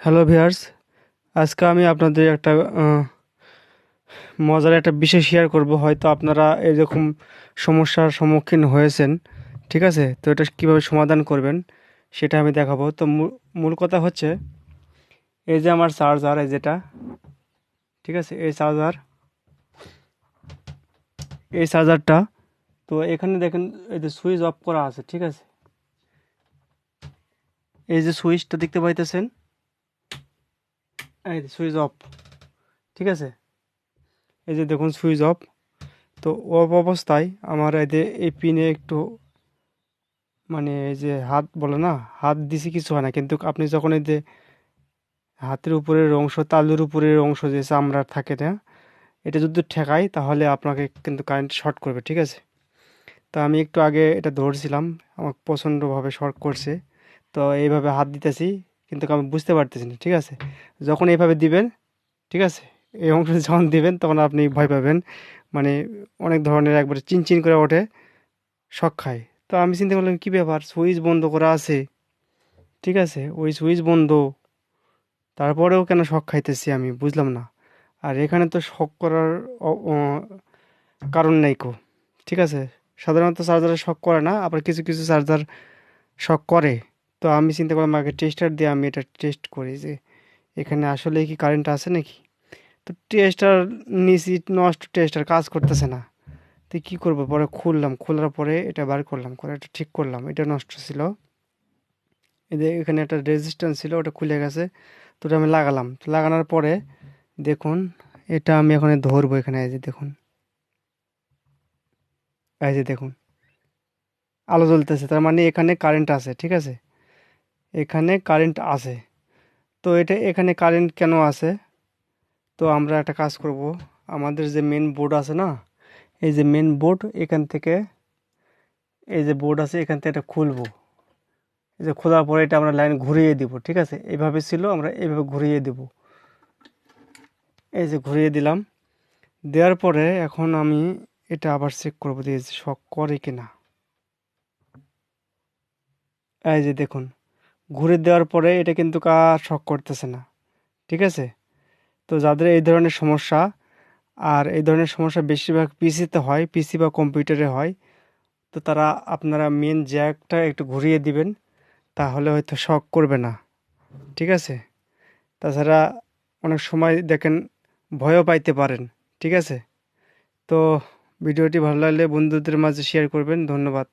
Hello viewers, আজকে আমি আপনাদের একটা মজার একটা বিষয় শেয়ার করব। হয়তো আপনারা এরকম সমস্যার সম্মুখীন হয়েছেন, ঠিক আছে? তো এটা কীভাবে সমাধান করবেন সেটা আমি দেখাবো। তো মূল কথা হচ্ছে, এই যে আমার চার্জার, এই যেটা, ঠিক আছে, এই চার্জারটা। তো এখানে দেখেন, এই যে সুইচ অফ করা আছে, ঠিক আছে? এই যে সুইচটা দেখতে পাইতেছেন, এই যে সুইচ অফ, ঠিক আছে? এই যে দেখুন সুইচ অফ। তো অফ অবস্থায় আমার এই যে এই পিনে একটু, মানে এই যে হাত বলে না, হাত দিছি কিছু হয় না, কিন্তু আপনি যখন এই যে হাতের উপরের অংশ, তালুর উপরের অংশ যে চামড়া থাকে না, এটা যদি ঠেকাই তাহলে আপনাকে কিন্তু কারেন্ট শর্ট করবে, ঠিক আছে? তো আমি একটু আগে এটা ধরছিলাম, আমাকে প্রচণ্ডভাবে শর্ট করছে। তো এইভাবে হাত দিতেছি, কিন্তু আমি বুঝতে পারতেছি না, ঠিক আছে? যখন এইভাবে দিবেন, ঠিক আছে, এই অংশ যখন দিবেন তখন আপনি ভয় পাবেন, মানে অনেক ধরনের একবারে চিনচিন করে ওঠে, শক খায়। তো আমি চিন্তা করলাম, কী ব্যাপার, সুইচ বন্ধ করা আছে, ঠিক আছে, ওই সুইচ বন্ধ, তারপরেও কেন শক খাইতেছি আমি বুঝলাম না। আর এখানে তো শক করার কারণ নাই কো, ঠিক আছে? সাধারণত চার্জারে শক করে না, আবার কিছু কিছু চার্জার শক করে। তো আমি চিন্তা করলাম আগে টেস্টার দিয়ে আমি এটা টেস্ট করি যে এখানে আসলে কি কারেন্ট আছে নাকি। তো টেস্টার নিছি, নষ্ট, টেস্টার কাজ করতেছে না। তো কী করবো, পরে খুললাম, খোলার পরে এটা বার করলাম, করে এটা ঠিক করলাম, এটা নষ্ট ছিল। এই যে এখানে একটা রেজিস্ট্যান্স ছিল, ওটা খুলে গেছে। তো ওটা আমি লাগালাম, তো লাগানোর পরে দেখুন, এটা আমি এখন ধরবো, এখানে এই যে দেখুন, এই যে দেখুন আলো জ্বলতেছে, তার মানে এখানে কারেন্ট আছে, ঠিক আছে? এখানে কারেন্ট আছে। তো এটা এখানে কারেন্ট কেন আছে? তো আমরা একটা কাজ করব, আমাদের যে মেন বোর্ড আছে না, এই যে মেন বোর্ড, এখান থেকে, এই যে বোর্ড আছে, এখান থেকে এটা খুলবো। এই যে খোলার পরে এটা আমরা লাইন ঘুরিয়ে দিব, ঠিক আছে? এইভাবে ছিল, আমরা এইভাবে ঘুরিয়ে দিব, এই যে ঘুরিয়ে দিলাম। দেওয়ার পরে এখন আমি এটা আবার চেক করবো যে শক করে কিনা। এই যে দেখুন, ঘুরে দেওয়ার পরে এটা কিন্তু কার শক করতেছে না, ঠিক আছে? তো যাদের এই ধরনের সমস্যা, আর এই ধরনের সমস্যা বেশিরভাগ পিসিতে হয়, পিসি বা কম্পিউটারে হয়, তো তারা, আপনারা মেন জ্যাকটা একটু ঘুরিয়ে দিবেন, তাহলে হয়তো শক করবে না, ঠিক আছে? তাছাড়া অনেক সময় দেখেন ভয়ও পাইতে পারেন, ঠিক আছে? তো ভিডিওটি ভালো লাগলে বন্ধুদের মাঝে শেয়ার করবেন। ধন্যবাদ।